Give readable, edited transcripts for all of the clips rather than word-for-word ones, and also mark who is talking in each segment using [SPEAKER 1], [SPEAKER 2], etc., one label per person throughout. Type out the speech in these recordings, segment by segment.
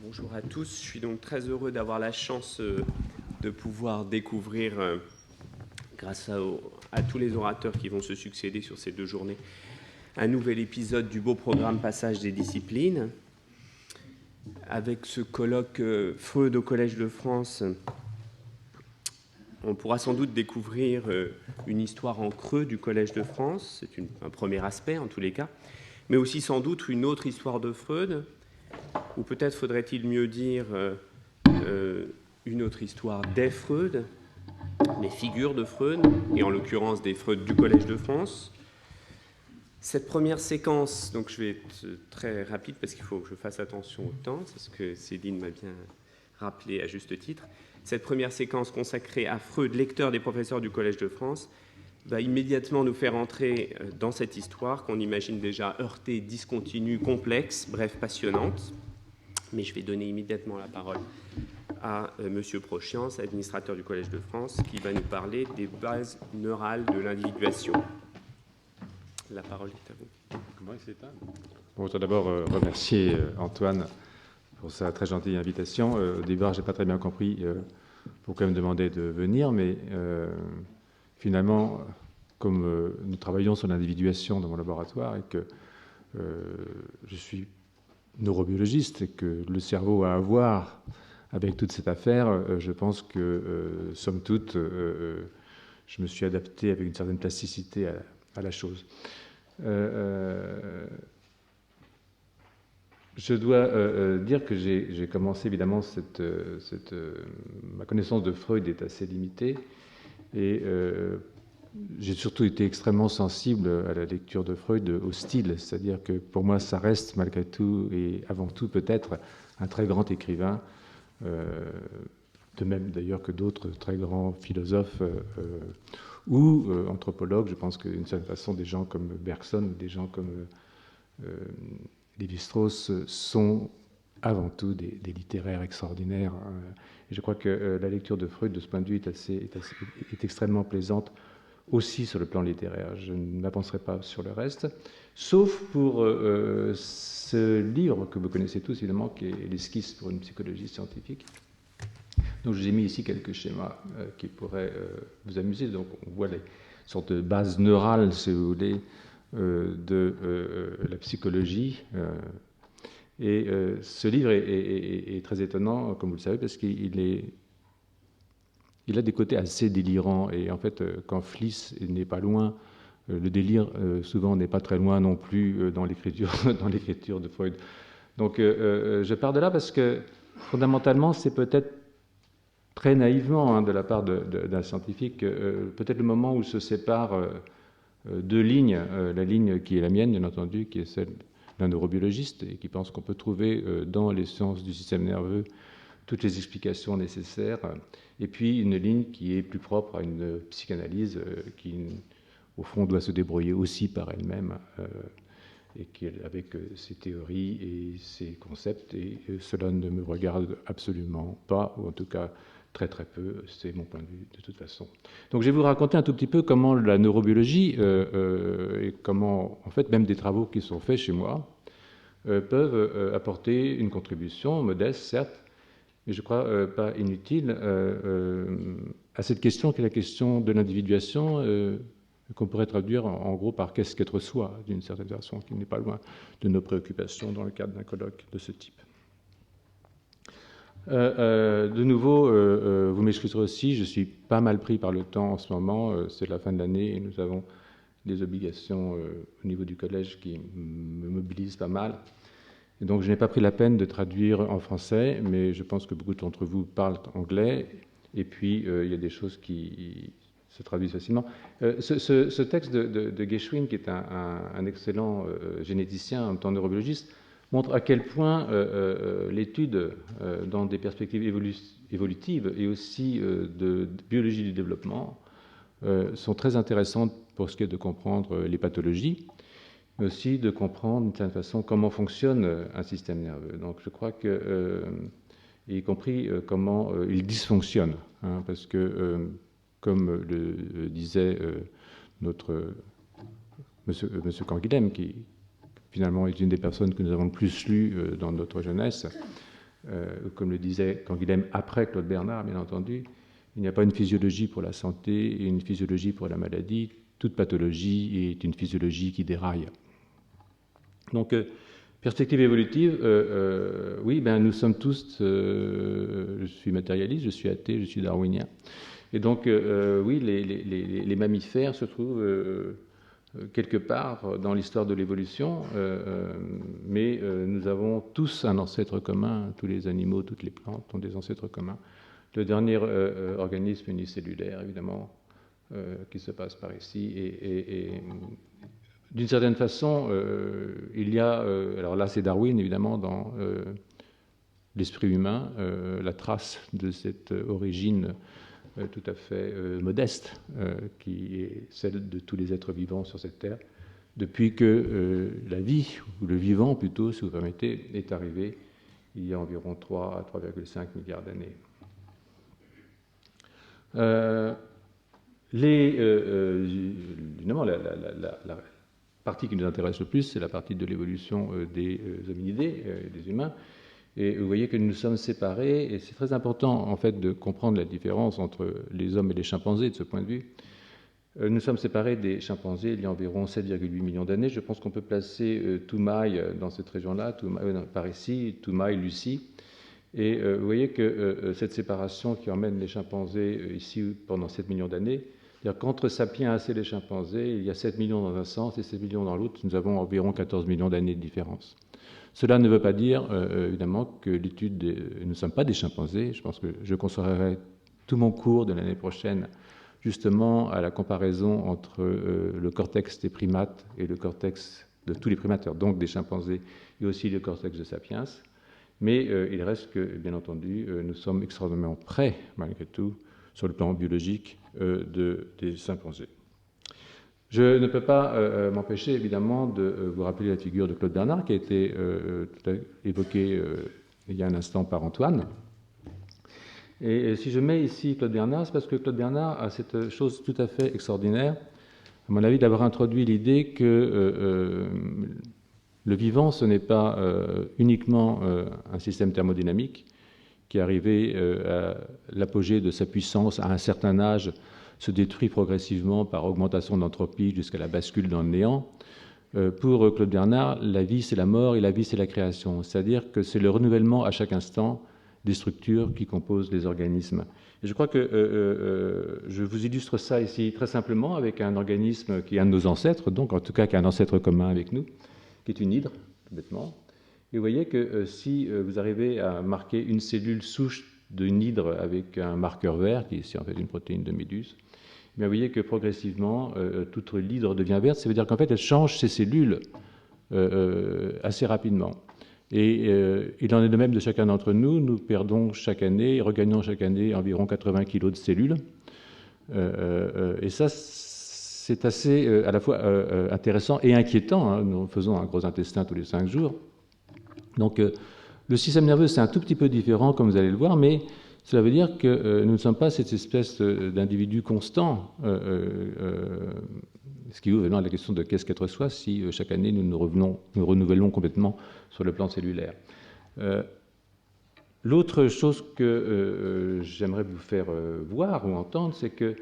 [SPEAKER 1] Bonjour à tous, je suis donc très heureux d'avoir la chance de pouvoir découvrir, grâce à tous les orateurs qui vont se succéder sur ces 2 journées, un nouvel épisode du beau programme Passage des disciplines. Avec ce colloque Freud au Collège de France, on pourra sans doute découvrir une histoire en creux du Collège de France, c'est un premier aspect en tous les cas, mais aussi sans doute une autre histoire de Freud, ou peut-être faudrait-il mieux dire une autre histoire des Freud, les figures de Freud, et en l'occurrence des Freud du Collège de France. Cette première séquence, donc je vais être très rapide parce qu'il faut que je fasse attention au temps, c'est ce que Céline m'a bien rappelé à juste titre. Cette première séquence consacrée à Freud, lecteur des professeurs du Collège de France, va immédiatement nous faire entrer dans cette histoire qu'on imagine déjà heurtée, discontinue, complexe, bref, passionnante. Mais je vais donner immédiatement la parole à M. Prochians, administrateur du Collège de France, qui va nous parler des bases neurales de l'individuation. La parole est à vous.
[SPEAKER 2] Comment il s'éteint ? Bon, tout d'abord, remercier Antoine pour sa très gentille invitation. Au départ, je n'ai pas très bien compris pourquoi il me demandait de venir, mais finalement, comme nous travaillons sur l'individuation dans mon laboratoire et que je suis neurobiologiste et que le cerveau a à voir avec toute cette affaire, je pense que, somme toute, je me suis adapté avec une certaine plasticité à la chose. Je dois dire que j'ai commencé, évidemment, ma connaissance de Freud est assez limitée, et j'ai surtout été extrêmement sensible à la lecture de Freud, au style, c'est-à-dire que pour moi ça reste malgré tout et avant tout peut-être un très grand écrivain, de même d'ailleurs que d'autres très grands philosophes ou anthropologues. Je pense qu'une certaine façon des gens comme Bergson, des gens comme Lévi-Strauss sont avant tout des littéraires extraordinaires. Et je crois que la lecture de Freud de ce point de vue est extrêmement plaisante aussi sur le plan littéraire. Je ne m'avancerai pas sur le reste, sauf pour ce livre que vous connaissez tous évidemment, qui est l'esquisse pour une psychologie scientifique. Donc j'ai mis ici quelques schémas qui pourraient vous amuser. Donc on voit les sortes de bases neurales, si vous voulez, de la psychologie. Et ce livre est très étonnant, comme vous le savez, parce qu'il a des côtés assez délirants. Et en fait, quand Fliss n'est pas loin, le délire, souvent, n'est pas très loin non plus dans l'écriture de Freud. Donc, je pars de là parce que, fondamentalement, c'est peut-être très naïvement de la part d'un scientifique, peut-être le moment où se séparent 2 lignes, la ligne qui est la mienne, bien entendu, qui est celle d'un neurobiologiste, et qui pense qu'on peut trouver dans les sciences du système nerveux toutes les explications nécessaires, et puis une ligne qui est plus propre à une psychanalyse qui, au fond, doit se débrouiller aussi par elle-même, et qui, avec ses théories et ses concepts, et cela ne me regarde absolument pas, ou en tout cas très très peu, c'est mon point de vue de toute façon. Donc je vais vous raconter un tout petit peu comment la neurobiologie, et comment, en fait, même des travaux qui sont faits chez moi, peuvent apporter une contribution modeste, certes, mais je crois pas inutile, à cette question qui est la question de l'individuation, qu'on pourrait traduire en gros par qu'est-ce qu'être soi, d'une certaine façon, qui n'est pas loin de nos préoccupations dans le cadre d'un colloque de ce type. De nouveau, vous m'excuserez aussi, je suis pas mal pris par le temps en ce moment, c'est la fin de l'année et nous avons des obligations au niveau du collège qui me mobilisent pas mal. Et donc je n'ai pas pris la peine de traduire en français, mais je pense que beaucoup d'entre vous parlent anglais, et puis il y a des choses qui se traduisent facilement. Ce texte de Geschwin, qui est un excellent généticien en même temps neurobiologiste, montre à quel point l'étude dans des perspectives évolutives et aussi de biologie du développement sont très intéressantes pour ce qui est de comprendre les pathologies, mais aussi de comprendre d'une certaine façon comment fonctionne un système nerveux. Donc je crois que, y compris comment il dysfonctionne, hein, parce que, comme le disait notre monsieur Canguilhem, qui finalement est une des personnes que nous avons le plus lues dans notre jeunesse, Comme le disait Canguilhem après Claude Bernard, bien entendu, il n'y a pas une physiologie pour la santé et une physiologie pour la maladie. Toute pathologie est une physiologie qui déraille. Donc, perspective évolutive, oui, ben, nous sommes tous, je suis matérialiste, je suis athée, je suis darwinien. Et donc, oui, les mammifères se trouvent quelque part dans l'histoire de l'évolution, mais nous avons tous un ancêtre commun, tous les animaux, toutes les plantes ont des ancêtres communs. Le dernier organisme unicellulaire, évidemment, qui se passe par ici, et d'une certaine façon, il y a, alors là c'est Darwin évidemment, dans l'esprit humain, la trace de cette origine tout à fait modeste, qui est celle de tous les êtres vivants sur cette terre, depuis que la vie, ou le vivant plutôt, si vous permettez, est arrivé il y a environ 3 à 3,5 milliards d'années. Évidemment, la partie qui nous intéresse le plus, c'est la partie de l'évolution des hominidés, des humains. Et vous voyez que nous sommes séparés, et c'est très important en fait de comprendre la différence entre les hommes et les chimpanzés de ce point de vue. Nous sommes séparés des chimpanzés il y a environ 7,8 millions d'années. Je pense qu'on peut placer Toumaï dans cette région-là, par ici, Toumaï, Lucie. Et vous voyez que cette séparation qui emmène les chimpanzés ici pendant 7 millions d'années, c'est-à-dire qu'entre Sapiens et les chimpanzés, il y a 7 millions dans un sens et 7 millions dans l'autre, nous avons environ 14 millions d'années de différence. Cela ne veut pas dire, évidemment, que l'étude nous ne sommes pas des chimpanzés. Je pense que je consacrerai tout mon cours de l'année prochaine justement à la comparaison entre le cortex des primates et le cortex de tous les primates, donc des chimpanzés, et aussi le cortex de Sapiens. Mais il reste que, bien entendu, nous sommes extraordinairement près, malgré tout, sur le plan biologique, des chimpanzés. Je ne peux pas m'empêcher, évidemment, de vous rappeler la figure de Claude Bernard, qui a été évoquée il y a un instant par Antoine. Et si je mets ici Claude Bernard, c'est parce que Claude Bernard a cette chose tout à fait extraordinaire, à mon avis, d'avoir introduit l'idée que le vivant, ce n'est pas uniquement un système thermodynamique qui est arrivé à l'apogée de sa puissance à un certain âge, se détruit progressivement par augmentation d'entropie jusqu'à la bascule dans le néant. Pour Claude Bernard, la vie c'est la mort et la vie c'est la création, c'est-à-dire que c'est le renouvellement à chaque instant des structures qui composent les organismes. Et je crois que je vous illustre ça ici très simplement avec un organisme qui est un de nos ancêtres, donc en tout cas qui a un ancêtre commun avec nous, qui est une hydre, tout bêtement. Et vous voyez que si vous arrivez à marquer une cellule souche d'une hydre avec un marqueur vert, qui est ici en fait une protéine de méduse, vous voyez que progressivement, toute l'hydre devient verte. Ça veut dire qu'en fait, elle change ses cellules assez rapidement. Et il en est de même de chacun d'entre nous. Nous perdons chaque année, regagnons chaque année environ 80 kg de cellules. Et ça, c'est assez à la fois intéressant et inquiétant. Hein. Nous faisons un gros intestin tous les 5 jours. Donc, le système nerveux, c'est un tout petit peu différent, comme vous allez le voir, mais cela veut dire que nous ne sommes pas cette espèce d'individu constant, ce qui ouvre vraiment la question de qu'est-ce qu'être soi si chaque année nous renouvelons complètement sur le plan cellulaire. L'autre chose que j'aimerais vous faire voir ou entendre, c'est que,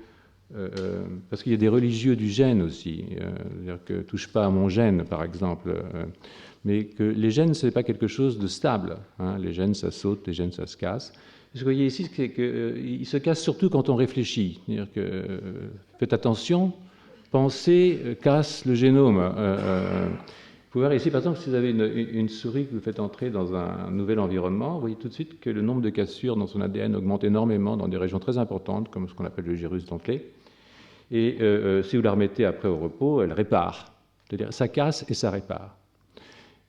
[SPEAKER 2] parce qu'il y a des religieux du gène aussi, c'est-à-dire que touche pas à mon gène par exemple, mais que les gènes ce n'est pas quelque chose de stable, hein. Les gènes ça saute, les gènes ça se casse. Ce que vous voyez ici, c'est qu'ils se cassent surtout quand on réfléchit. C'est-à-dire que faites attention, penser casse le génome. Vous pouvez voir ici, par exemple, si vous avez une souris que vous faites entrer dans un nouvel environnement, vous voyez tout de suite que le nombre de cassures dans son ADN augmente énormément dans des régions très importantes, comme ce qu'on appelle le gyrus dentelé. Et si vous la remettez après au repos, elle répare. C'est-à-dire ça casse et ça répare.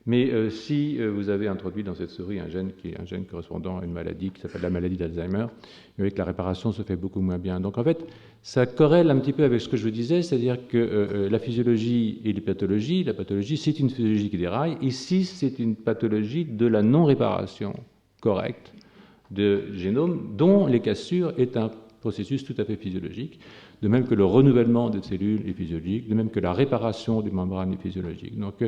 [SPEAKER 2] Mais si vous avez introduit dans cette souris un gène qui est un gène correspondant à une maladie qui s'appelle la maladie d'Alzheimer, vous voyez que la réparation se fait beaucoup moins bien. Donc en fait, ça corrèle un petit peu avec ce que je vous disais, c'est-à-dire que la physiologie et les pathologies, la pathologie c'est une physiologie qui déraille, ici c'est une pathologie de la non-réparation correcte de génome dont les cassures est un processus tout à fait physiologique, de même que le renouvellement des cellules est physiologique, de même que la réparation des membranes est physiologique. Donc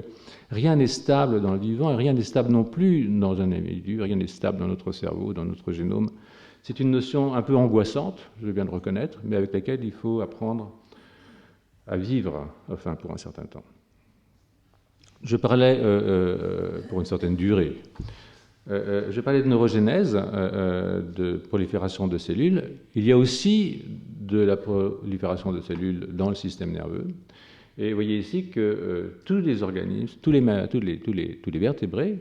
[SPEAKER 2] rien n'est stable dans le vivant et rien n'est stable non plus dans un individu, rien n'est stable dans notre cerveau, dans notre génome. C'est une notion un peu angoissante, je veux bien le reconnaître, mais avec laquelle il faut apprendre à vivre, enfin pour un certain temps. Je parlais pour une certaine durée. Je parlais de neurogénèse, de prolifération de cellules. Il y a aussi de la prolifération de cellules dans le système nerveux. Et vous voyez ici que tous les organismes, tous les vertébrés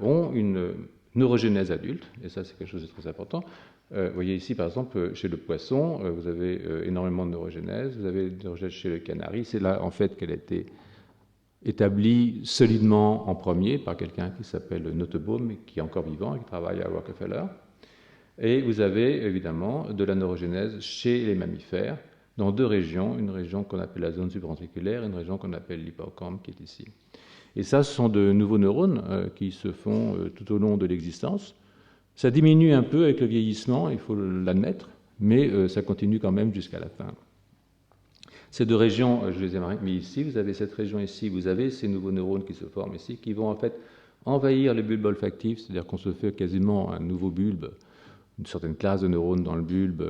[SPEAKER 2] ont une neurogénèse adulte, et ça c'est quelque chose de très important. Vous voyez ici par exemple chez le poisson, vous avez énormément de neurogénèse, vous avez de neurogénèse chez le canari, c'est là en fait qu'elle a été établi solidement en premier par quelqu'un qui s'appelle Nottebohm, qui est encore vivant et qui travaille à Rockefeller. Et vous avez évidemment de la neurogénèse chez les mammifères, dans deux régions, une région qu'on appelle la zone subventriculaire et une région qu'on appelle l'hippocampe qui est ici. Et ça, ce sont de nouveaux neurones qui se font tout au long de l'existence. Ça diminue un peu avec le vieillissement, il faut l'admettre, mais ça continue quand même jusqu'à la fin. Ces deux régions, je les ai mis ici, vous avez cette région ici, vous avez ces nouveaux neurones qui se forment ici, qui vont en fait envahir le bulbe olfactif, c'est-à-dire qu'on se fait quasiment un nouveau bulbe, une certaine classe de neurones dans le bulbe.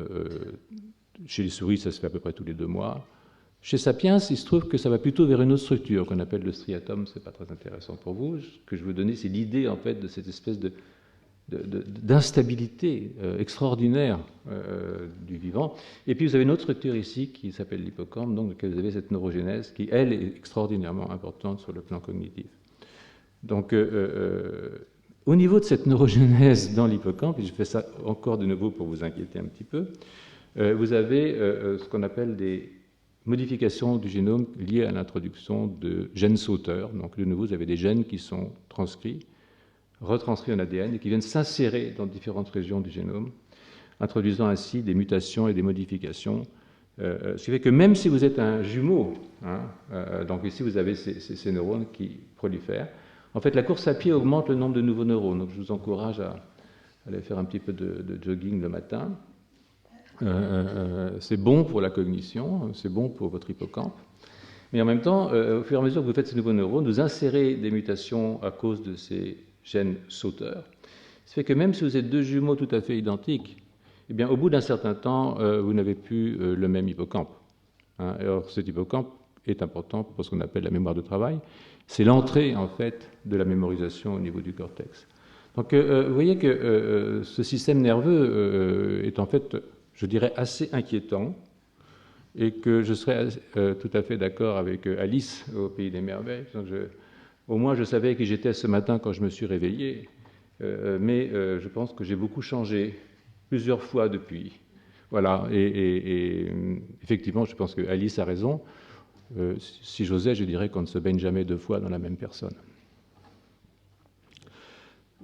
[SPEAKER 2] Chez les souris, ça se fait à peu près tous les 2 mois. Chez Sapiens, il se trouve que ça va plutôt vers une autre structure qu'on appelle le striatum, ce n'est pas très intéressant pour vous. Ce que je veux donner, c'est l'idée en fait de cette espèce d'instabilité extraordinaire du vivant. Et puis vous avez une autre structure ici qui s'appelle l'hippocampe, donc dans laquelle vous avez cette neurogénèse qui, elle, est extraordinairement importante sur le plan cognitif. Donc, au niveau de cette neurogénèse dans l'hippocampe, et je fais ça encore de nouveau pour vous inquiéter un petit peu, vous avez ce qu'on appelle des modifications du génome liées à l'introduction de gènes sauteurs. Donc, de nouveau, vous avez des gènes qui sont transcrits, retranscrits en ADN et qui viennent s'insérer dans différentes régions du génome, introduisant ainsi des mutations et des modifications. Ce qui fait que même si vous êtes un jumeau, donc ici vous avez ces neurones qui prolifèrent, en fait la course à pied augmente le nombre de nouveaux neurones. Donc je vous encourage à aller faire un petit peu de jogging le matin. C'est bon pour la cognition, c'est bon pour votre hippocampe. Mais en même temps, au fur et à mesure que vous faites ces nouveaux neurones, vous insérez des mutations à cause de ces gènes sauteurs. Ce qui fait que même si vous êtes deux jumeaux tout à fait identiques, eh bien, au bout d'un certain temps, vous n'avez plus le même hippocampe. Alors, cet hippocampe est important pour ce qu'on appelle la mémoire de travail. C'est l'entrée, en fait, de la mémorisation au niveau du cortex. Donc, vous voyez que ce système nerveux est, en fait, je dirais, assez inquiétant et que je serais tout à fait d'accord avec Alice au Pays des Merveilles. Donc, au moins, je savais qui j'étais ce matin quand je me suis réveillé, mais je pense que j'ai beaucoup changé plusieurs fois depuis. Voilà, et effectivement, je pense que Alice a raison. Si j'osais, je dirais qu'on ne se baigne jamais 2 fois dans la même personne.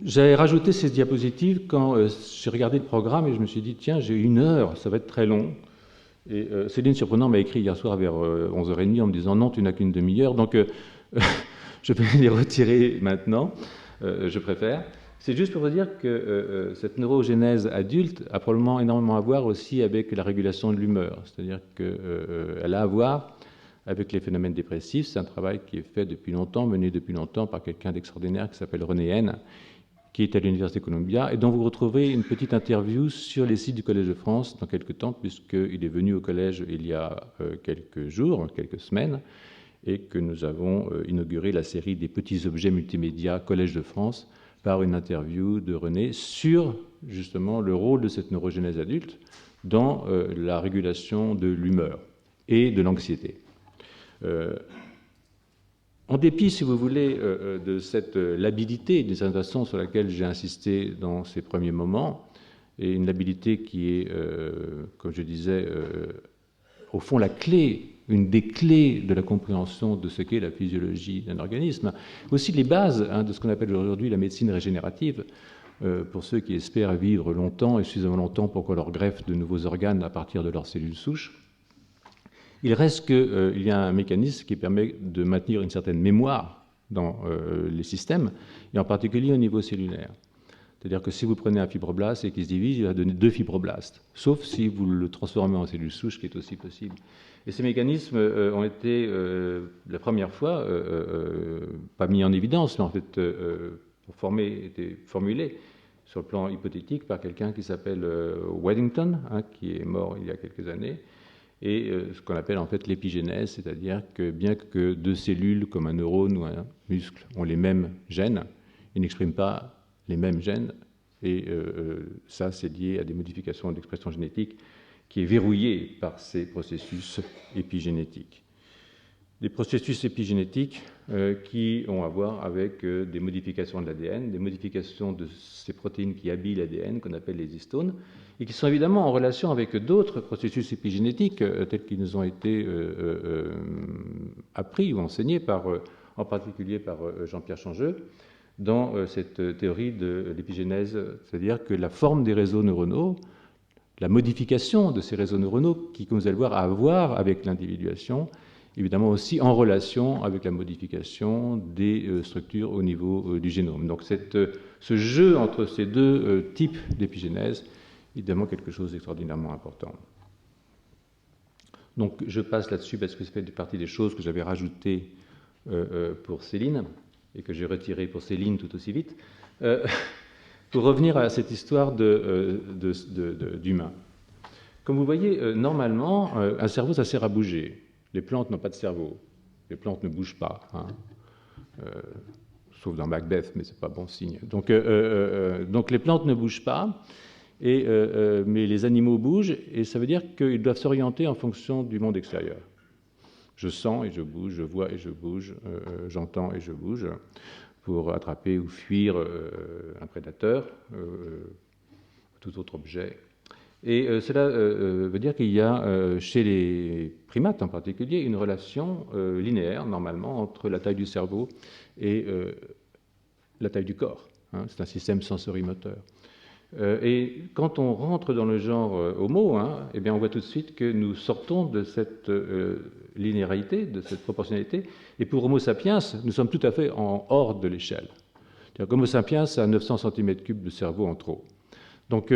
[SPEAKER 2] J'avais rajouté ces diapositives quand j'ai regardé le programme et je me suis dit, tiens, j'ai 1 heure, ça va être très long. Et Céline Surprenant m'a écrit hier soir vers 11h30 en me disant, non, tu n'as qu'une demi-heure, donc je vais les retirer maintenant, je préfère. C'est juste pour vous dire que cette neurogénèse adulte a probablement énormément à voir aussi avec la régulation de l'humeur. C'est-à-dire qu'elle a à voir avec les phénomènes dépressifs. C'est un travail qui est fait depuis longtemps, mené depuis longtemps par quelqu'un d'extraordinaire qui s'appelle René Haine, qui est à l'Université Columbia, et dont vous retrouvez une petite interview sur les sites du Collège de France dans quelques temps, puisqu'il est venu au Collège il y a quelques jours, quelques semaines, et que nous avons inauguré la série des petits objets multimédia Collège de France par une interview de René sur justement le rôle de cette neurogénèse adulte dans la régulation de l'humeur et de l'anxiété. En dépit, si vous voulez, de cette labilité, d'une certaine façon, sur laquelle j'ai insisté dans ces premiers moments, et une labilité qui est, comme je disais, au fond la clé, une des clés de la compréhension de ce qu'est la physiologie d'un organisme, aussi les bases de ce qu'on appelle aujourd'hui la médecine régénérative, pour ceux qui espèrent vivre longtemps et suffisamment longtemps pour qu'on leur greffe de nouveaux organes à partir de leurs cellules souches. Il reste qu'il y a un mécanisme qui permet de maintenir une certaine mémoire dans les systèmes, et en particulier au niveau cellulaire. C'est-à-dire que si vous prenez un fibroblast et qu'il se divise, il va donner 2 fibroblastes, sauf si vous le transformez en cellule souche, qui est aussi possible. Et ces mécanismes ont été, la première fois, pas mis en évidence, mais en fait été formulés sur le plan hypothétique par quelqu'un qui s'appelle Weddington, qui est mort il y a quelques années, et ce qu'on appelle en fait l'épigénèse, c'est-à-dire que bien que 2 cellules comme un neurone ou un muscle ont les mêmes gènes, ils n'expriment pas les mêmes gènes, et ça c'est lié à des modifications d'expression génétique qui est verrouillée par ces processus épigénétiques. Des processus épigénétiques qui ont à voir avec des modifications de l'ADN, des modifications de ces protéines qui habillent l'ADN, qu'on appelle les histones, et qui sont évidemment en relation avec d'autres processus épigénétiques tels qu'ils nous ont été appris ou enseignés, en particulier par Jean-Pierre Changeux, dans cette théorie de l'épigénèse, c'est-à-dire que la forme des réseaux neuronaux, la modification de ces réseaux neuronaux, qui, comme vous allez le voir, a à voir avec l'individuation, évidemment aussi en relation avec la modification des structures au niveau du génome. Donc ce jeu entre ces 2 types d'épigénèse est évidemment quelque chose d'extraordinairement important. Donc je passe là-dessus parce que ça fait partie des choses que j'avais rajoutées pour Céline, et que j'ai retirées pour Céline tout aussi vite, pour revenir à cette histoire d'humain. Comme vous voyez, normalement, un cerveau, ça sert à bouger. Les plantes n'ont pas de cerveau. Les plantes ne bougent pas, sauf dans Macbeth, mais ce n'est pas bon signe. Donc les plantes ne bougent pas, mais les animaux bougent, et ça veut dire qu'ils doivent s'orienter en fonction du monde extérieur. Je sens et je bouge, je vois et je bouge, j'entends et je bouge, pour attraper ou fuir un prédateur, tout autre objet. Et cela veut dire qu'il y a, chez les primates en particulier, une relation linéaire, normalement, entre la taille du cerveau et la taille du corps. C'est un système sensorimoteur. Et quand on rentre dans le genre Homo, eh bien on voit tout de suite que nous sortons de cette linéarité, de cette proportionnalité. Et pour Homo sapiens, nous sommes tout à fait en hors de l'échelle. Homo sapiens a 900 cm3 de cerveau en trop. Donc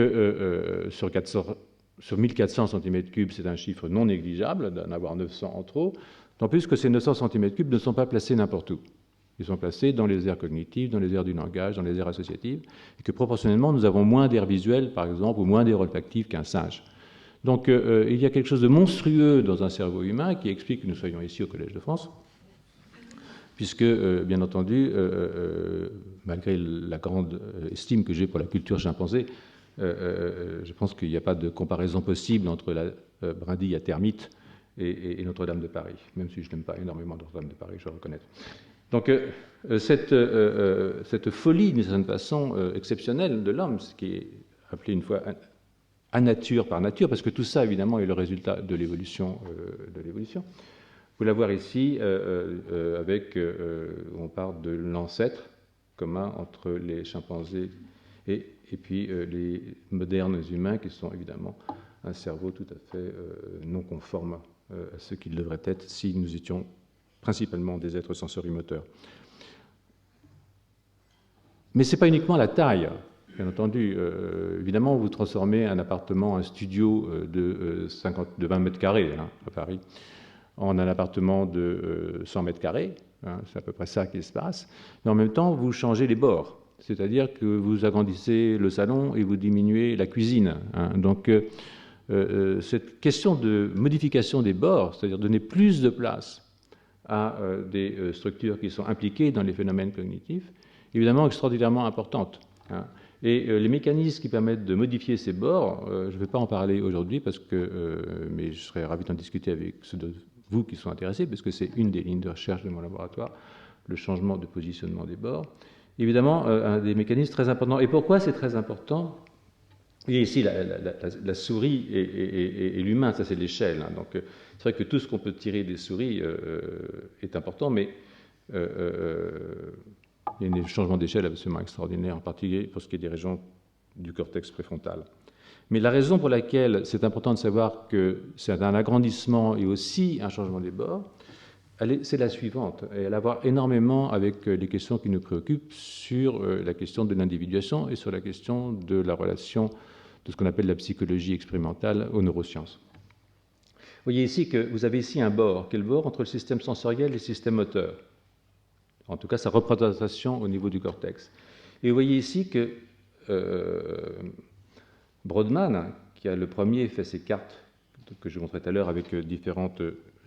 [SPEAKER 2] sur 1400 cm3, c'est un chiffre non négligeable d'en avoir 900 en trop, tant plus que ces 900 cm3 ne sont pas placés n'importe où. Ils sont placés dans les aires cognitives, dans les aires du langage, dans les aires associatives, et que proportionnellement, nous avons moins d'aires visuelles, par exemple, ou moins d'aires olfactives qu'un singe. Donc il y a quelque chose de monstrueux dans un cerveau humain qui explique que nous soyons ici au Collège de France, puisque, bien entendu, malgré la grande estime que j'ai pour la culture chimpanzé, je pense qu'il n'y a pas de comparaison possible entre la brindille à termites et Notre-Dame de Paris, même si je n'aime pas énormément Notre-Dame de Paris, je dois reconnaître. Donc cette folie, d'une certaine façon, exceptionnelle de l'homme, ce qui est appelé une fois à nature par nature, parce que tout ça, évidemment, est le résultat de l'évolution. Vous la voir ici, on parle de l'ancêtre commun entre les chimpanzés et puis les modernes humains, qui sont évidemment un cerveau tout à fait non conforme à ce qu'il devrait être si nous étions principalement des êtres sensorimoteurs. Mais ce n'est pas uniquement la taille, bien entendu. Évidemment, vous transformez un appartement, un studio de 20 mètres carrés à Paris, en un appartement de 100 mètres carrés, c'est à peu près ça qui se passe, mais en même temps, vous changez les bords, c'est-à-dire que vous agrandissez le salon et vous diminuez la cuisine. Donc, cette question de modification des bords, c'est-à-dire donner plus de place à des structures qui sont impliquées dans les phénomènes cognitifs, évidemment extraordinairement importante. Et les mécanismes qui permettent de modifier ces bords, je ne vais pas en parler aujourd'hui, mais je serais ravi d'en discuter avec ceux de vous qui sont intéressés, parce que c'est une des lignes de recherche de mon laboratoire, le changement de positionnement des bords. Évidemment, un des mécanismes très importants. Et pourquoi c'est très important ? Et ici, la souris et l'humain, ça c'est l'échelle. Donc, c'est vrai que tout ce qu'on peut tirer des souris est important, mais il y a des changements d'échelle absolument extraordinaires, en particulier pour ce qui est des régions du cortex préfrontal. Mais la raison pour laquelle c'est important de savoir que c'est un agrandissement et aussi un changement des bords, c'est la suivante. Elle a à voir énormément avec les questions qui nous préoccupent sur la question de l'individuation et sur la question de la relation de ce qu'on appelle la psychologie expérimentale aux neurosciences. Vous voyez ici que vous avez ici un bord, qui est le bord entre le système sensoriel et le système moteur. En tout cas, sa représentation au niveau du cortex. Et vous voyez ici que Brodmann, qui a le premier fait ces cartes que je vous montrais tout à l'heure avec différentes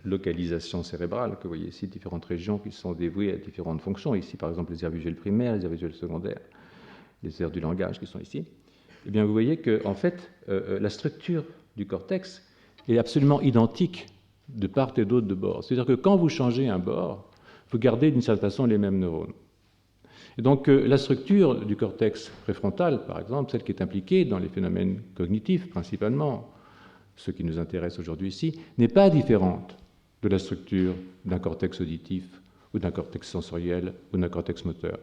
[SPEAKER 2] localisations cérébrales, que vous voyez ici, différentes régions qui sont dévouées à différentes fonctions. Ici, par exemple, les aires visuelles primaires, les aires visuelles secondaires, les aires du langage qui sont ici. Eh bien, vous voyez que, en fait, la structure du cortex est absolument identique de part et d'autre de bord. C'est-à-dire que quand vous changez un bord, vous gardez d'une certaine façon les mêmes neurones. Et donc, la structure du cortex préfrontal, par exemple, celle qui est impliquée dans les phénomènes cognitifs principalement, ce qui nous intéresse aujourd'hui ici, n'est pas différente de la structure d'un cortex auditif ou d'un cortex sensoriel ou d'un cortex moteur.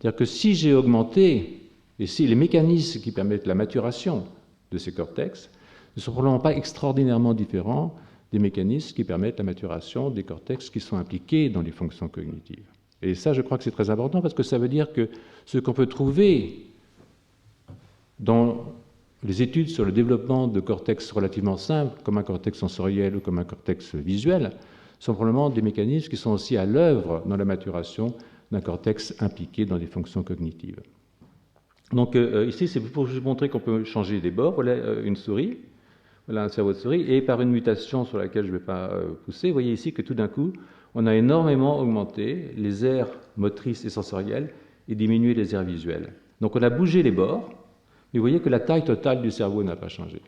[SPEAKER 2] C'est-à-dire que si j'ai augmenté, et si les mécanismes qui permettent la maturation de ces cortex ne sont probablement pas extraordinairement différents des mécanismes qui permettent la maturation des cortex qui sont impliqués dans les fonctions cognitives. Et ça, je crois que c'est très important parce que ça veut dire que ce qu'on peut trouver dans les études sur le développement de cortex relativement simples, comme un cortex sensoriel ou comme un cortex visuel, sont probablement des mécanismes qui sont aussi à l'œuvre dans la maturation d'un cortex impliqué dans des fonctions cognitives. Donc ici, c'est pour vous montrer qu'on peut changer des bords. Voilà une souris, voilà un cerveau de souris, et par une mutation sur laquelle je ne vais pas pousser, vous voyez ici que tout d'un coup, on a énormément augmenté les aires motrices et sensorielles et diminué les aires visuelles. Donc on a bougé les bords, mais vous voyez que la taille totale du cerveau n'a pas changé.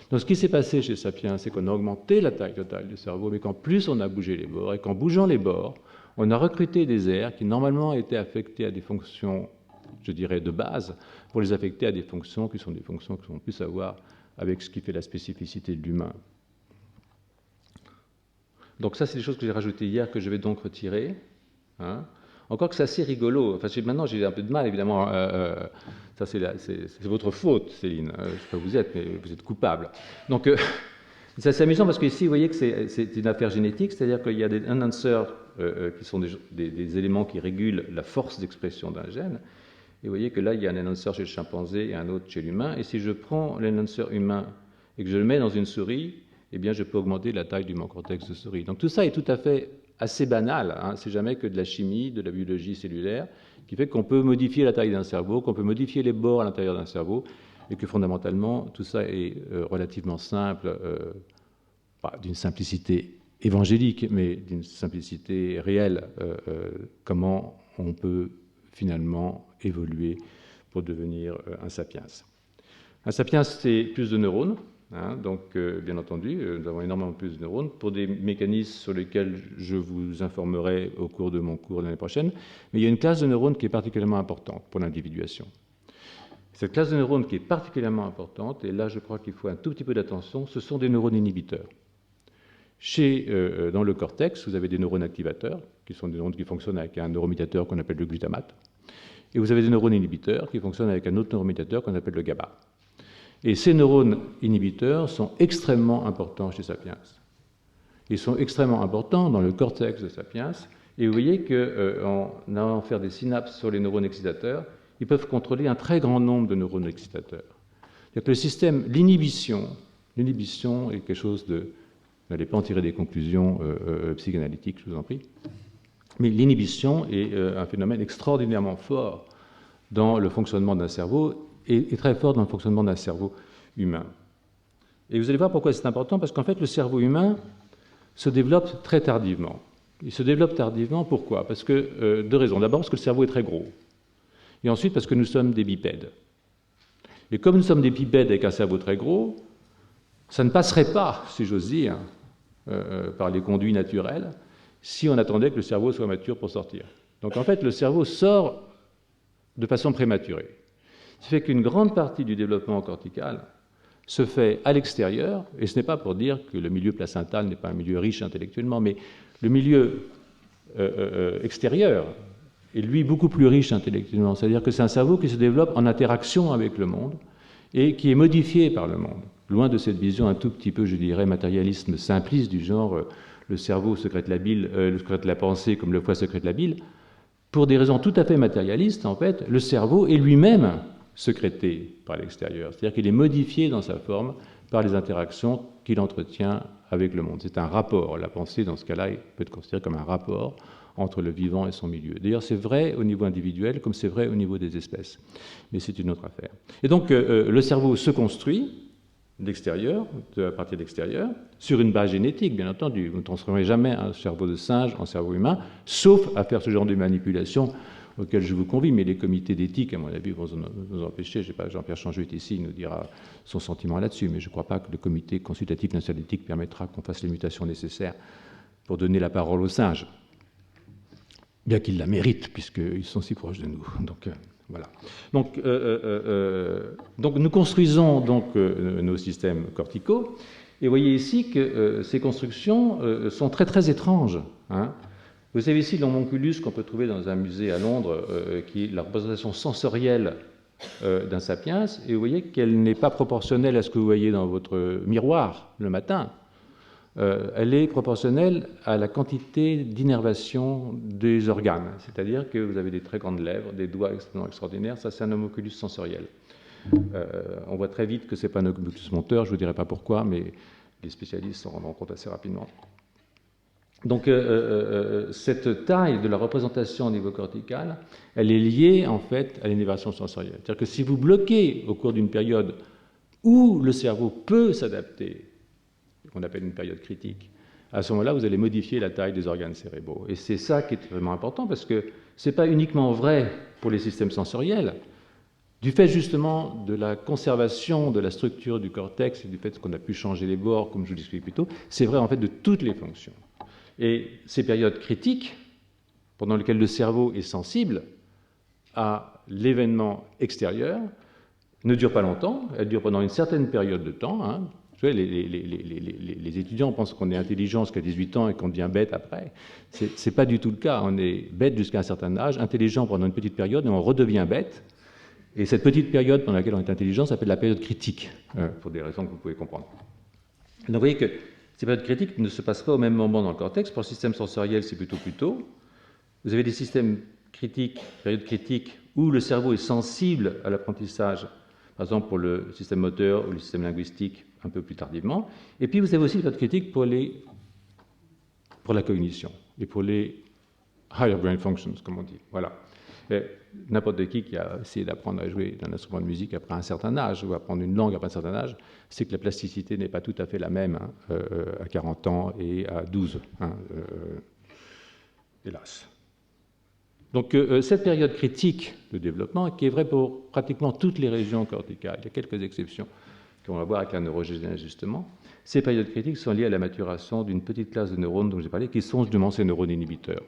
[SPEAKER 2] Donc ce qui s'est passé chez Sapiens, c'est qu'on a augmenté la taille totale du cerveau, mais qu'en plus on a bougé les bords, et qu'en bougeant les bords, on a recruté des aires qui normalement étaient affectées à des fonctions, je dirais, de base, pour les affecter à des fonctions qui sont plus à voir avec ce qui fait la spécificité de l'humain. Donc ça, c'est des choses que j'ai rajoutées hier, que je vais donc retirer. Hein. Encore que c'est assez rigolo. Enfin, maintenant, j'ai un peu de mal, évidemment. Ça, c'est votre faute, Céline. Je ne sais pas où vous êtes, mais vous êtes coupable. Donc, c'est assez amusant parce qu'ici, vous voyez que c'est une affaire génétique, c'est-à-dire qu'il y a des enhancers qui sont des éléments qui régulent la force d'expression d'un gène. Et vous voyez que là, il y a un enhancer chez le chimpanzé et un autre chez l'humain. Et si je prends l'enhancer humain et que je le mets dans une souris, eh bien, je peux augmenter la taille du cortex de souris. Donc tout ça est tout à fait assez banal. Hein. C'est jamais que de la chimie, de la biologie cellulaire, qui fait qu'on peut modifier la taille d'un cerveau, qu'on peut modifier les bords à l'intérieur d'un cerveau, et que fondamentalement, tout ça est relativement simple, pas d'une simplicité évangélique, mais d'une simplicité réelle. Comment on peut finalement évoluer pour devenir un sapiens. Un sapiens, c'est plus de neurones. Hein, donc, bien entendu, nous avons énormément plus de neurones pour des mécanismes sur lesquels je vous informerai au cours de mon cours l'année prochaine. Mais il y a une classe de neurones qui est particulièrement importante pour l'individuation. Cette classe de neurones qui est particulièrement importante, et là je crois qu'il faut un tout petit peu d'attention, ce sont des neurones inhibiteurs. Dans le cortex, vous avez des neurones activateurs, qui sont des neurones qui fonctionnent avec un neuromédiateur qu'on appelle le glutamate. Et vous avez des neurones inhibiteurs qui fonctionnent avec un autre neuromédiateur qu'on appelle le GABA. Et ces neurones inhibiteurs sont extrêmement importants chez Sapiens. Ils sont extrêmement importants dans le cortex de Sapiens. Et vous voyez qu'en allant faire des synapses sur les neurones excitateurs, ils peuvent contrôler un très grand nombre de neurones excitateurs. C'est-à-dire que le système, l'inhibition est quelque chose de... Vous n'allez pas en tirer des conclusions psychanalytiques, je vous en prie. Mais l'inhibition est un phénomène extraordinairement fort dans le fonctionnement d'un cerveau et très fort dans le fonctionnement d'un cerveau humain. Et vous allez voir pourquoi c'est important, parce qu'en fait, le cerveau humain se développe très tardivement. Il se développe tardivement, pourquoi? Parce que deux raisons. D'abord, parce que le cerveau est très gros. Et ensuite, parce que nous sommes des bipèdes. Et comme nous sommes des bipèdes avec un cerveau très gros, ça ne passerait pas, si j'ose dire, par les conduits naturels, si on attendait que le cerveau soit mature pour sortir. Donc en fait, le cerveau sort de façon prématurée. Ce qui fait qu'une grande partie du développement cortical se fait à l'extérieur, et ce n'est pas pour dire que le milieu placental n'est pas un milieu riche intellectuellement, mais le milieu extérieur est lui beaucoup plus riche intellectuellement. C'est-à-dire que c'est un cerveau qui se développe en interaction avec le monde et qui est modifié par le monde. loin de cette vision un tout petit peu, je dirais, matérialisme simpliste du genre le cerveau sécrète la bile, sécrète la pensée comme le foie sécrète la bile. Pour des raisons tout à fait matérialistes, en fait, le cerveau est lui-même sécrété par l'extérieur. C'est-à-dire qu'il est modifié dans sa forme par les interactions qu'il entretient avec le monde. C'est un rapport. La pensée, dans ce cas-là, peut être considérée comme un rapport entre le vivant et son milieu. D'ailleurs, c'est vrai au niveau individuel comme c'est vrai au niveau des espèces. Mais c'est une autre affaire. Et donc, le cerveau se construit d'extérieur, à partir d'extérieur, sur une base génétique, bien entendu. Vous ne transformerez jamais un cerveau de singe en cerveau humain, sauf à faire ce genre de manipulation auquel je vous convie, mais les comités d'éthique, à mon avis, vont nous empêcher. Je sais pas, Jean-Pierre Changeux est ici, il nous dira son sentiment là-dessus, mais je ne crois pas que le comité consultatif national d'éthique permettra qu'on fasse les mutations nécessaires pour donner la parole aux singes, bien qu'ils la méritent, puisqu'ils sont si proches de nous. Donc, voilà. Donc nous construisons donc, nos systèmes corticaux, et vous voyez ici que ces constructions sont très très étranges. Hein. Vous avez ici l'homonculus qu'on peut trouver dans un musée à Londres, qui est la représentation sensorielle d'un sapiens, et vous voyez qu'elle n'est pas proportionnelle à ce que vous voyez dans votre miroir le matin. Elle est proportionnelle à la quantité d'innervation des organes, c'est-à-dire que vous avez des très grandes lèvres, des doigts extrêmement extraordinaires, ça c'est un homunculus sensoriel. On voit très vite que ce n'est pas un homunculus monteur, je ne vous dirai pas pourquoi, mais les spécialistes s'en rendront compte assez rapidement. Donc cette taille de la représentation au niveau cortical, elle est liée en fait à l'innervation sensorielle. C'est-à-dire que si vous bloquez au cours d'une période où le cerveau peut s'adapter, qu'on appelle une période critique, à ce moment-là, vous allez modifier la taille des organes cérébraux. Et c'est ça qui est vraiment important, parce que ce n'est pas uniquement vrai pour les systèmes sensoriels. Du fait justement de la conservation de la structure du cortex et du fait qu'on a pu changer les bords, comme je vous l'expliquais plus tôt, c'est vrai en fait de toutes les fonctions. Et ces périodes critiques, pendant lesquelles le cerveau est sensible à l'événement extérieur, ne durent pas longtemps, elles durent pendant une certaine période de temps. Hein. Les étudiants pensent qu'on est intelligent jusqu'à 18 ans et qu'on devient bête après. Ce n'est pas du tout le cas. On est bête jusqu'à un certain âge, intelligent pendant une petite période, et on redevient bête. Et cette petite période pendant laquelle on est intelligent s'appelle la période critique, pour des raisons que vous pouvez comprendre. Donc vous voyez que ces périodes critiques ne se passent pas au même moment dans le cortex. Pour le système sensoriel, c'est plutôt plus tôt. Vous avez des systèmes critiques, périodes critiques, où le cerveau est sensible à l'apprentissage, par exemple pour le système moteur ou le système linguistique, un peu plus tardivement. Et puis vous avez aussi des périodes critiques pour la cognition et pour les higher brain functions, comme on dit. Voilà. N'importe qui a essayé d'apprendre à jouer d'un instrument de musique après un certain âge ou apprendre une langue après un certain âge, c'est que la plasticité n'est pas tout à fait la même à 40 ans et à 12, hélas. Donc cette période critique de développement, qui est vraie pour pratiquement toutes les régions corticales, il y a quelques exceptions qu'on va voir avec la neurogénèse justement, ces périodes critiques sont liées à la maturation d'une petite classe de neurones dont j'ai parlé, qui sont justement ces neurones inhibiteurs.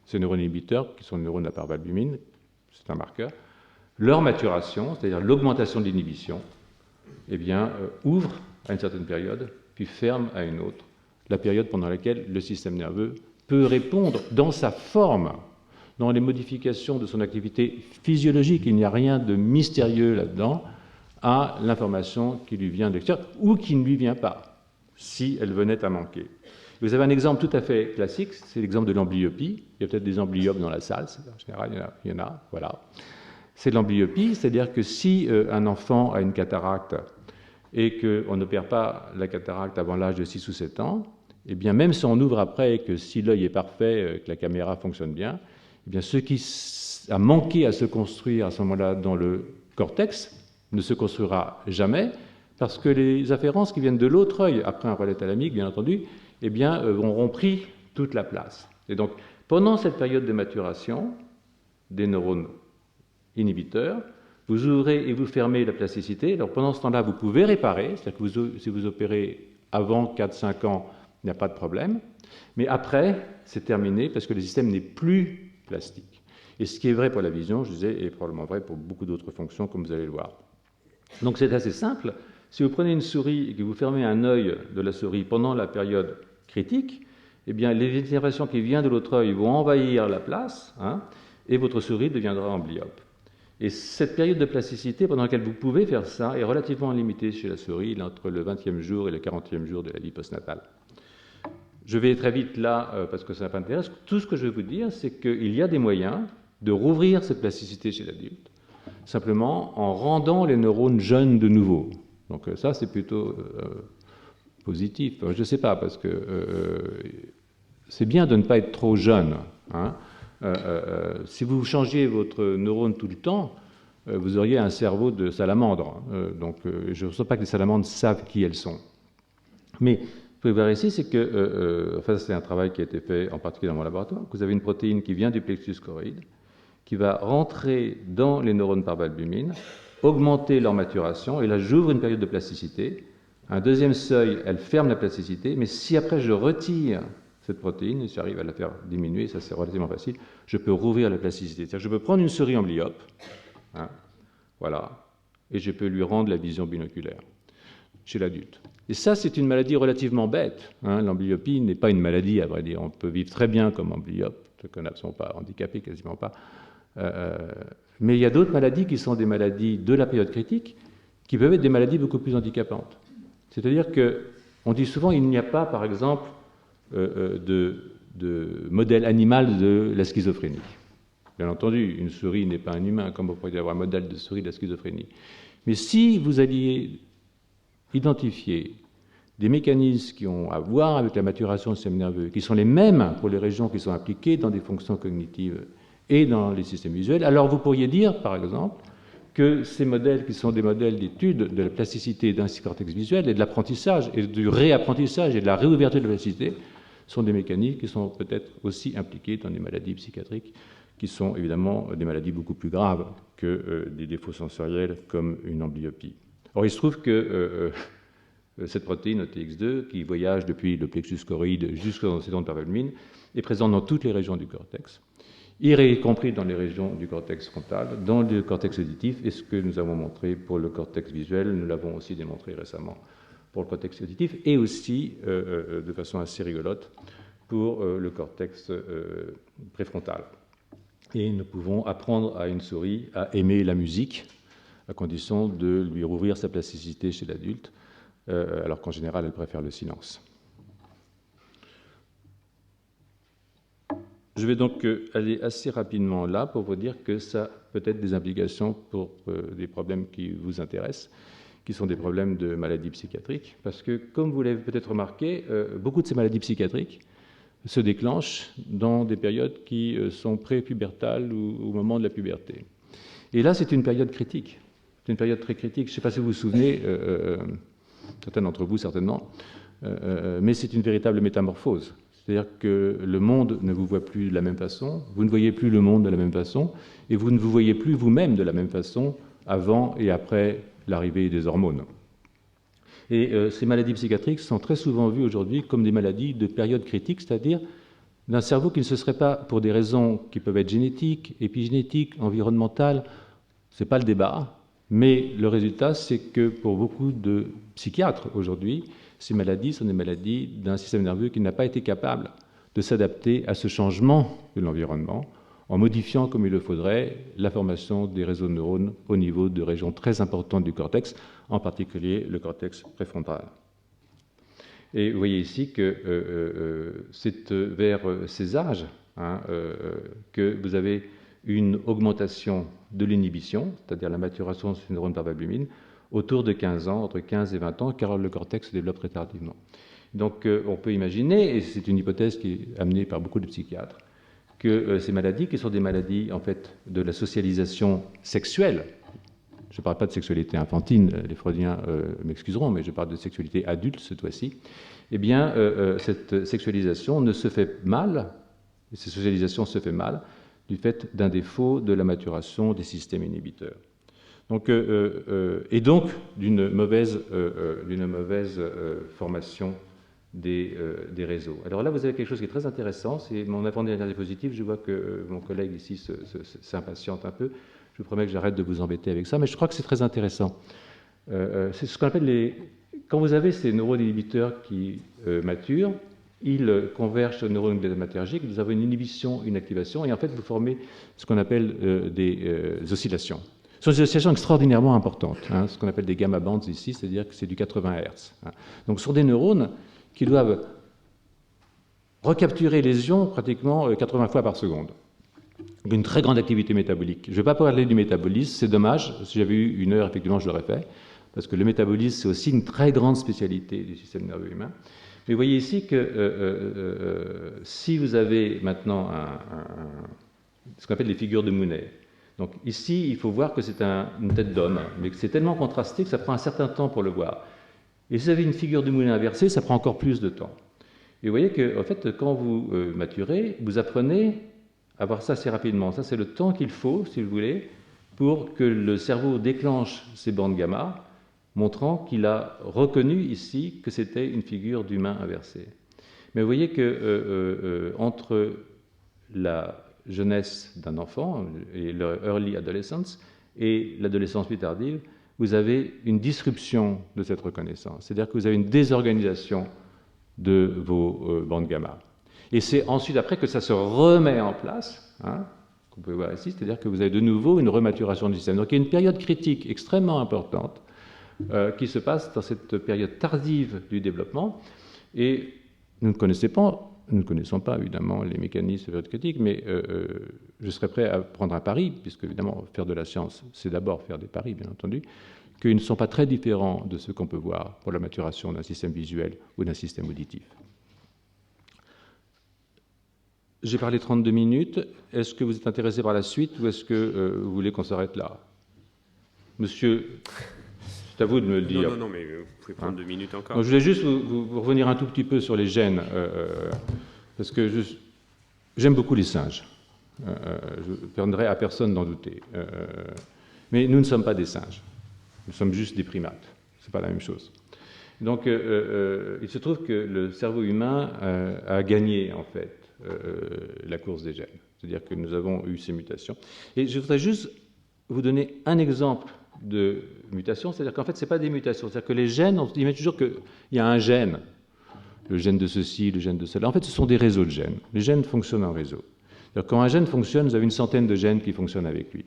[SPEAKER 2] Ces neurones inhibiteurs, qui sont les neurones de la parvalbumine, c'est un marqueur, leur maturation, c'est-à-dire l'augmentation de l'inhibition, eh bien, ouvre à une certaine période, puis ferme à une autre, la période pendant laquelle le système nerveux peut répondre dans sa forme, dans les modifications de son activité physiologique, il n'y a rien de mystérieux là-dedans, à l'information qui lui vient de l'extérieur ou qui ne lui vient pas, si elle venait à manquer. Vous avez un exemple tout à fait classique, c'est l'exemple de l'amblyopie. Il y a peut-être des amblyopes dans la salle, en général, il y en a, voilà. C'est l'amblyopie, c'est-à-dire que si un enfant a une cataracte et qu'on n'opère pas la cataracte avant l'âge de 6 ou 7 ans, eh bien, même si on ouvre après et que si l'œil est parfait, que la caméra fonctionne bien, eh bien, ce qui a manqué à se construire à ce moment-là dans le cortex ne se construira jamais, parce que les afférences qui viennent de l'autre œil, après un relais thalamique, bien entendu, eh bien, auront pris toute la place. Et donc, pendant cette période de maturation des neurones inhibiteurs, vous ouvrez et vous fermez la plasticité. Alors, pendant ce temps-là, vous pouvez réparer, c'est-à-dire que si vous opérez avant 4-5 ans, il n'y a pas de problème. Mais après, c'est terminé, parce que le système n'est plus plastique. Et ce qui est vrai pour la vision, je disais, est probablement vrai pour beaucoup d'autres fonctions, comme vous allez le voir. Donc, c'est assez simple. Si vous prenez une souris et que vous fermez un œil de la souris pendant la période critique, eh bien, les informations qui viennent de l'autre œil vont envahir la place, et votre souris deviendra amblyope. Et cette période de plasticité pendant laquelle vous pouvez faire ça est relativement limitée chez la souris, entre le 20e jour et le 40e jour de la vie postnatale. Je vais très vite là, parce que ça m'intéresse. Tout ce que je vais vous dire, c'est qu'il y a des moyens de rouvrir cette plasticité chez l'adulte, simplement en rendant les neurones jeunes de nouveau. Donc ça, c'est plutôt positif. Je ne sais pas, parce que c'est bien de ne pas être trop jeune, hein. Si vous changiez votre neurone tout le temps, vous auriez un cerveau de salamandre. Donc, je ne pense pas que les salamandres savent qui elles sont. Mais vous pouvez voir ici, c'est que, enfin, c'est un travail qui a été fait en particulier dans mon laboratoire, que vous avez une protéine qui vient du plexus choroïde, qui va rentrer dans les neurones par valbumine, augmenter leur maturation, et là, j'ouvre une période de plasticité. Un deuxième seuil, elle ferme la plasticité, mais si après je retire cette protéine, et j'arrive à la faire diminuer, ça c'est relativement facile, je peux rouvrir la plasticité. C'est-à-dire que je peux prendre une souris amblyope, hein, voilà, et je peux lui rendre la vision binoculaire chez l'adulte. Et ça, c'est une maladie relativement bête, hein. L'amblyopie n'est pas une maladie, à vrai dire. On peut vivre très bien comme amblyope, ceux qui ne sont pas handicapés, quasiment pas. Mais il y a d'autres maladies qui sont des maladies de la période critique, qui peuvent être des maladies beaucoup plus handicapantes. C'est-à-dire qu'on dit souvent qu'il n'y a pas, par exemple, de modèle animal de la schizophrénie. Bien entendu, une souris n'est pas un humain, comme vous pourriez avoir un modèle de souris de la schizophrénie. Mais si vous alliez identifier des mécanismes qui ont à voir avec la maturation du système nerveux, qui sont les mêmes pour les régions qui sont impliquées dans des fonctions cognitives et dans les systèmes visuels, alors vous pourriez dire, par exemple, que ces modèles, qui sont des modèles d'étude de la plasticité d'un cortex visuel et de l'apprentissage, et du réapprentissage et de la réouverture de la plasticité, sont des mécanismes qui sont peut-être aussi impliqués dans des maladies psychiatriques, qui sont évidemment des maladies beaucoup plus graves que des défauts sensoriels comme une amblyopie. Or, il se trouve que cette protéine, OTX2, qui voyage depuis le plexus choroïde jusqu'au cédon de parvalbumine, est présente dans toutes les régions du cortex, y compris dans les régions du cortex frontal, dans le cortex auditif, et ce que nous avons montré pour le cortex visuel, nous l'avons aussi démontré récemment pour le cortex auditif, et aussi, de façon assez rigolote, pour le cortex préfrontal. Et nous pouvons apprendre à une souris à aimer la musique, à condition de lui rouvrir sa plasticité chez l'adulte, alors qu'en général, elle préfère le silence. Je vais donc aller assez rapidement là pour vous dire que ça a peut-être des implications pour des problèmes qui vous intéressent, qui sont des problèmes de maladies psychiatriques, parce que, comme vous l'avez peut-être remarqué, beaucoup de ces maladies psychiatriques se déclenchent dans des périodes qui sont pré-pubertales ou au moment de la puberté. Et là, c'est une période critique. C'est une période très critique. Je ne sais pas si vous vous souvenez, certains d'entre vous certainement, mais c'est une véritable métamorphose. C'est-à-dire que le monde ne vous voit plus de la même façon, vous ne voyez plus le monde de la même façon, et vous ne vous voyez plus vous-même de la même façon avant et après l'arrivée des hormones. Et ces maladies psychiatriques sont très souvent vues aujourd'hui comme des maladies de période critique, c'est-à-dire d'un cerveau qui ne se serait pas, pour des raisons qui peuvent être génétiques, épigénétiques, environnementales, ce n'est pas le débat, mais le résultat, c'est que pour beaucoup de psychiatres aujourd'hui, ces maladies sont des maladies d'un système nerveux qui n'a pas été capable de s'adapter à ce changement de l'environnement en modifiant comme il le faudrait la formation des réseaux de neurones au niveau de régions très importantes du cortex, en particulier le cortex préfrontal. Et vous voyez ici que c'est vers ces âges que vous avez une augmentation de l'inhibition, c'est-à-dire la maturation de ces neurones par valbumine, autour de 15 ans, entre 15 et 20 ans, car le cortex se développe très tardivement. Donc on peut imaginer, et c'est une hypothèse qui est amenée par beaucoup de psychiatres, que ces maladies, qui sont des maladies en fait de la socialisation sexuelle, je ne parle pas de sexualité infantile, les freudiens m'excuseront, mais je parle de sexualité adulte cette fois-ci, eh bien cette sexualisation ne se fait mal, et cette socialisation se fait mal du fait d'un défaut de la maturation des systèmes inhibiteurs. Donc, et donc d'une mauvaise formation des réseaux. Alors là, vous avez quelque chose qui est très intéressant, c'est mon avant-dernière diapositive. Je vois que mon collègue ici s'impatiente un peu. Je vous promets que j'arrête de vous embêter avec ça, mais je crois que c'est très intéressant. C'est ce qu'on appelle quand vous avez ces neurones inhibiteurs qui maturent, ils convergent sur le neurone glutamatergique, vous avez une inhibition, une activation, et en fait, vous formez ce qu'on appelle des oscillations. Ce sont des oscillations extraordinairement importantes, hein, ce qu'on appelle des gamma bands ici, c'est-à-dire que c'est du 80 Hz. Hein. Donc, ce sont des neurones qui doivent recapturer les ions pratiquement 80 fois par seconde. Une très grande activité métabolique. Je ne vais pas parler du métabolisme, c'est dommage. Si j'avais eu une heure, effectivement, je l'aurais fait, parce que le métabolisme, c'est aussi une très grande spécialité du système nerveux humain. Mais vous voyez ici que si vous avez maintenant ce qu'on appelle les figures de Mounet, donc ici, il faut voir que c'est une tête d'homme, mais que c'est tellement contrasté que ça prend un certain temps pour le voir. Et si vous avez une figure de Mounet inversée, ça prend encore plus de temps. Et vous voyez que, en fait, quand vous maturez, vous apprenez à voir ça assez rapidement. Ça, c'est le temps qu'il faut, si vous voulez, pour que le cerveau déclenche ces bandes gamma, montrant qu'il a reconnu ici que c'était une figure d'humain inversée. Mais vous voyez que entre la jeunesse d'un enfant, et le early adolescence, et l'adolescence plus tardive, vous avez une disruption de cette reconnaissance. C'est-à-dire que vous avez une désorganisation de vos bandes gamma. Et c'est ensuite, après, que ça se remet en place, hein, qu'on peut voir ici, c'est-à-dire que vous avez de nouveau une rematuration du système. Donc il y a une période critique extrêmement importante qui se passe dans cette période tardive du développement. Et nous ne connaissons pas évidemment les mécanismes de période critique, mais je serais prêt à prendre un pari, puisque évidemment faire de la science, c'est d'abord faire des paris, bien entendu, qu'ils ne sont pas très différents de ce qu'on peut voir pour la maturation d'un système visuel ou d'un système auditif. J'ai parlé 32 minutes. Est-ce que vous êtes intéressé par la suite ou est-ce que vous voulez qu'on s'arrête là? Monsieur, c'est à vous de me le dire.
[SPEAKER 1] Non, mais vous pouvez prendre 2 minutes encore.
[SPEAKER 2] Donc, je voulais juste vous revenir un tout petit peu sur les gènes, parce que j'aime beaucoup les singes. Je ne permettrai à personne d'en douter. Mais nous ne sommes pas des singes. Nous sommes juste des primates. Ce n'est pas la même chose. Donc, il se trouve que le cerveau humain a gagné, en fait, la course des gènes. C'est-à-dire que nous avons eu ces mutations. Et je voudrais juste vous donner un exemple de mutation. C'est-à-dire qu'en fait, ce n'est pas des mutations. C'est-à-dire que les gènes, on dit toujours qu'il y a un gène, le gène de ceci, le gène de cela. En fait, ce sont des réseaux de gènes. Les gènes fonctionnent en réseau. C'est-à-dire quand un gène fonctionne, vous avez une centaine de gènes qui fonctionnent avec lui.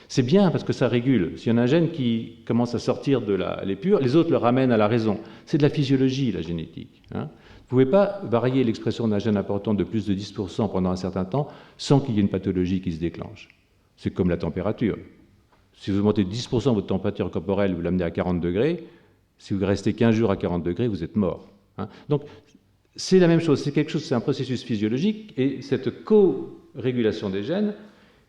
[SPEAKER 2] C'est bien parce que ça régule. S'il y en a un gène qui commence à sortir de l'épure, les autres le ramènent à la raison. C'est de la physiologie, la génétique. Hein. Vous ne pouvez pas varier l'expression d'un gène important de plus de 10% pendant un certain temps sans qu'il y ait une pathologie qui se déclenche. C'est comme la température. Si vous augmentez de 10% votre température corporelle, vous l'amenez à 40 degrés, si vous restez 15 jours à 40 degrés, vous êtes mort. Hein. Donc, c'est la même chose. C'est un processus physiologique et cette co-régulation des gènes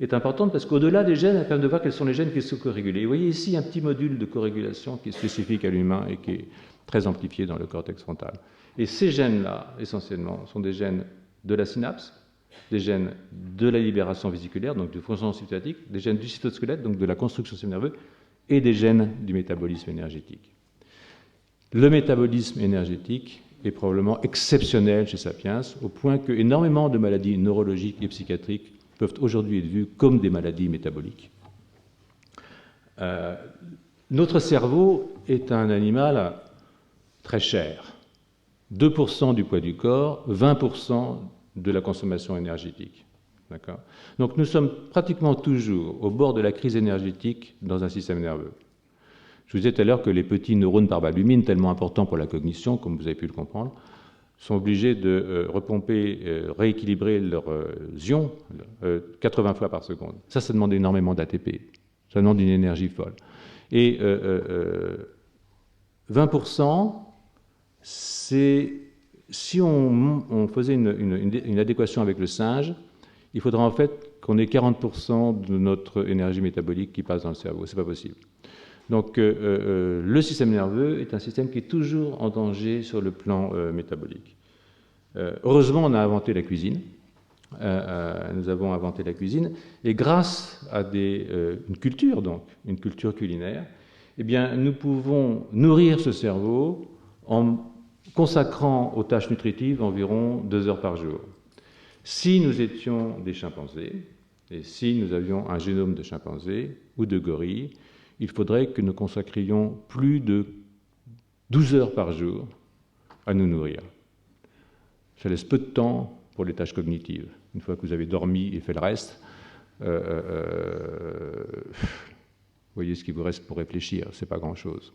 [SPEAKER 2] est importante parce qu'au-delà des gènes, elle permet de voir quels sont les gènes qui sont co-régulés. Vous voyez ici un petit module de corrégulation qui est spécifique à l'humain et qui est très amplifié dans le cortex frontal. Et ces gènes-là, essentiellement, sont des gènes de la synapse, des gènes de la libération vésiculaire, donc du fonctionnement sympathique, des gènes du cytosquelette, donc de la construction du système nerveux, et des gènes du métabolisme énergétique. Le métabolisme énergétique est probablement exceptionnel chez Sapiens, au point que énormément de maladies neurologiques et psychiatriques peuvent aujourd'hui être vues comme des maladies métaboliques. Notre cerveau est un animal très cher. 2% du poids du corps, 20% de la consommation énergétique. D'accord ? Donc nous sommes pratiquement toujours au bord de la crise énergétique dans un système nerveux. Je vous disais tout à l'heure que les petits neurones par albumine, tellement importants pour la cognition, comme vous avez pu le comprendre, sont obligés de repomper, rééquilibrer leurs ions 80 fois par seconde. Ça demande énormément d'ATP. Ça demande une énergie folle. Et 20%, c'est, si on faisait une adéquation avec le singe, il faudra en fait qu'on ait 40% de notre énergie métabolique qui passe dans le cerveau. C'est pas possible. Donc le système nerveux est un système qui est toujours en danger sur le plan métabolique. Heureusement, on a inventé la cuisine. Nous avons inventé la cuisine. Et grâce à une culture culinaire, eh bien, nous pouvons nourrir ce cerveau en consacrant aux tâches nutritives environ 2 heures par jour. Si nous étions des chimpanzés, et si nous avions un génome de chimpanzé ou de gorille, il faudrait que nous consacrions plus de 12 heures par jour à nous nourrir. ça laisse peu de temps pour les tâches cognitives. Une fois que vous avez dormi et fait le reste, vous voyez ce qu'il vous reste pour réfléchir, c'est pas grand-chose.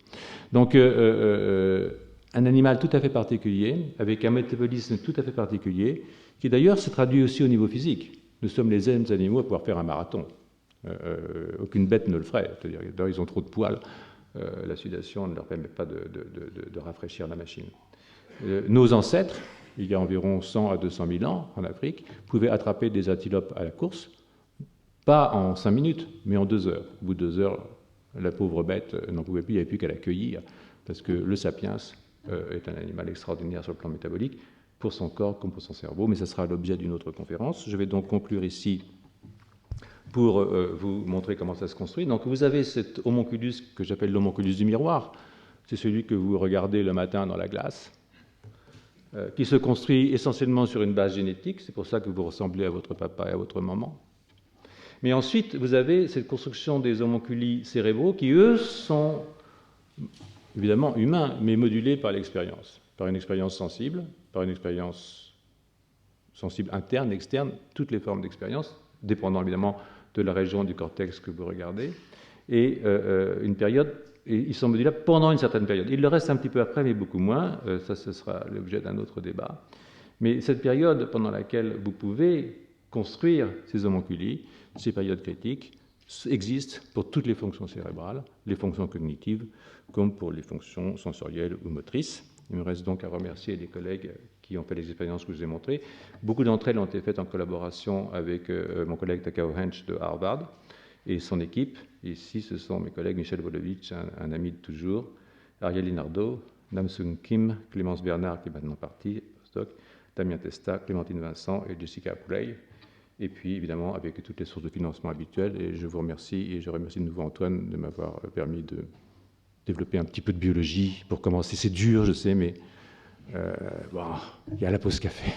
[SPEAKER 2] Donc, un animal tout à fait particulier, avec un métabolisme tout à fait particulier, qui d'ailleurs se traduit aussi au niveau physique. Nous sommes les seuls animaux à pouvoir faire un marathon. Aucune bête ne le ferait. C'est-à-dire, d'ailleurs, ils ont trop de poils. La sudation ne leur permet pas de rafraîchir la machine. Nos ancêtres, il y a environ 100 à 200 000 ans en Afrique, pouvaient attraper des antilopes à la course, pas en 5 minutes, mais en 2 heures. Au bout de 2 heures, la pauvre bête n'en pouvait plus, il n'y avait plus qu'à la cueillir, parce que le sapiens est un animal extraordinaire sur le plan métabolique, pour son corps comme pour son cerveau, mais ça sera l'objet d'une autre conférence. Je vais donc conclure ici pour vous montrer comment ça se construit. Donc vous avez cet homonculus que j'appelle l'homonculus du miroir, c'est celui que vous regardez le matin dans la glace, qui se construit essentiellement sur une base génétique, c'est pour ça que vous ressemblez à votre papa et à votre maman. Mais ensuite, vous avez cette construction des homonculi cérébraux qui, eux, sont évidemment humains, mais modulés par l'expérience, par une expérience sensible, par une expérience sensible interne, externe, toutes les formes d'expérience, dépendant évidemment de la région du cortex que vous regardez, et une période, et ils sont modulables pendant une certaine période. Il le reste un petit peu après, mais beaucoup moins, ça ce sera l'objet d'un autre débat. Mais cette période pendant laquelle vous pouvez construire ces homonculi, ces périodes critiques, existent pour toutes les fonctions cérébrales, les fonctions cognitives, comme pour les fonctions sensorielles ou motrices. Il me reste donc à remercier les collègues qui ont fait les expériences que je vous ai montrées. Beaucoup d'entre elles ont été faites en collaboration avec mon collègue Takao Hench de Harvard et son équipe. Ici, ce sont mes collègues Michel Volovitch, un ami de toujours, Ariel Linardo, Namsoon Kim, Clémence Bernard, qui est maintenant partie, postdoc, Damien Testa, Clémentine Vincent et Jessica Pouley. Et puis, évidemment, avec toutes les sources de financement habituelles. Et je vous remercie, et je remercie de nouveau Antoine de m'avoir permis de développer un petit peu de biologie pour commencer. C'est dur, je sais, mais bon, il y a la pause café.